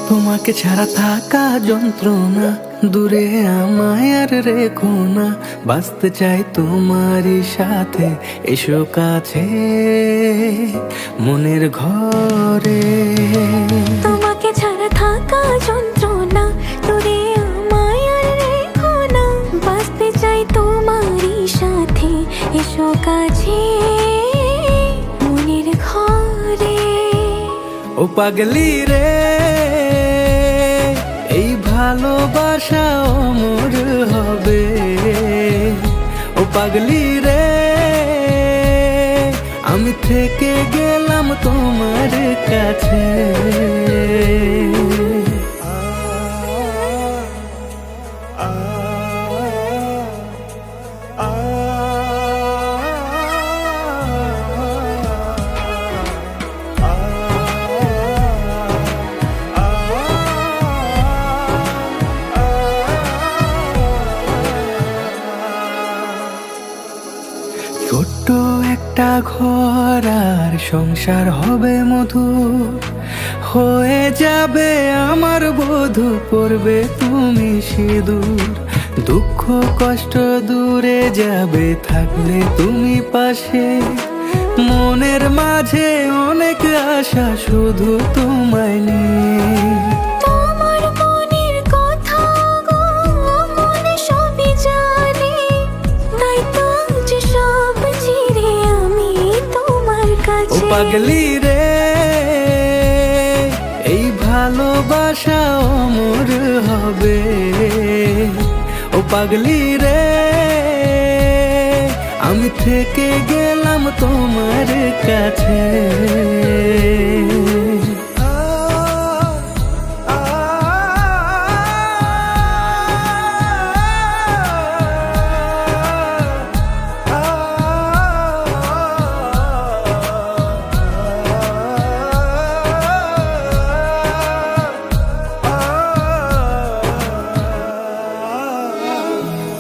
তোমাকে ছাড়া থাকা যন্ত্রণা, দূরে আমায় আর রেখো না। বাঁচতে চাই তোমারই সাথে, এসো কাছে মনের ঘরে। তোমাকে ছাড়া থাকা যন্ত্রণা, দূরে আমায় আর রেখো না। বাঁচতে চাই তোমারই সাথে, এসো কাছে মনের ঘরে। ও পাগলি রে, এই ভালোবাসা অমর হবে। ও পাগলি রে, আমি থেকে গেলাম তোমার কাছে। ছোট্ট একটা ঘর আর সংসার হবে মধুর, হয়ে যাবে আমার বধূ, পড়বে তুমি সিঁদুর। দুঃখ কষ্ট দূরে যাবে থাকলে তুমি পাশে, মনের মাঝে অনেক আশা শুধু তোমায় নিয়ে। তোমার মনের কথা গো মনে সবই জানে, তাই তো যে সব ছেড়ে আমি তোমার ও কাছে। পাগলি রে, এই ভালোবাসা অমর হবে। ও পাগলি রে, আমি থেকে গেলাম তোমার কাছে।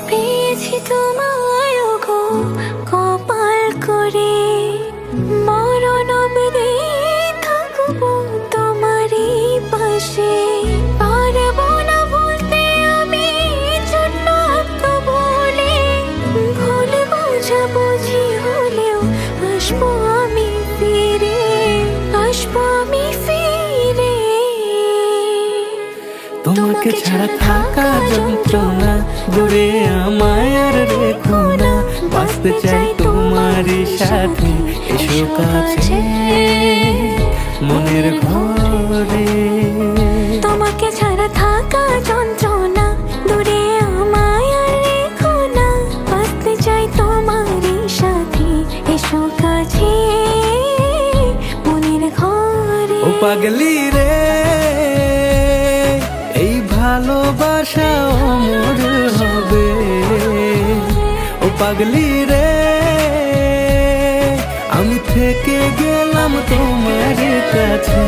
পেয়েছি তোমায় গো কপাল করে, মরণ অবধি থাকবো তোমারই পাশে। পারবো না ভুলতে আমি ছোট্ট একটা বলে, ভুল বোঝাবুঝি হলেও আসবো আমি ফিরে, আসবো আমি ফিরে। তোমাকে ছাড়া থাকা যন্ত্রণা, দূরে আমায় আর রেখো না। বাঁচতে চাই তোমারই সাথে, এসো কাছে মনের ঘরে। তোমাকে ছাড়া থাকা যন্ত্রণা, দূরে আমায় আর রেখো না। বাঁচতে চাই তোমারই সাথে, এসো কাছে মনের ঘরে। ও পাগলি রে, এই ভালোবাসা অমর হবে। ও পাগলি রে, আমি থেকে গেলাম তোমার কাছে।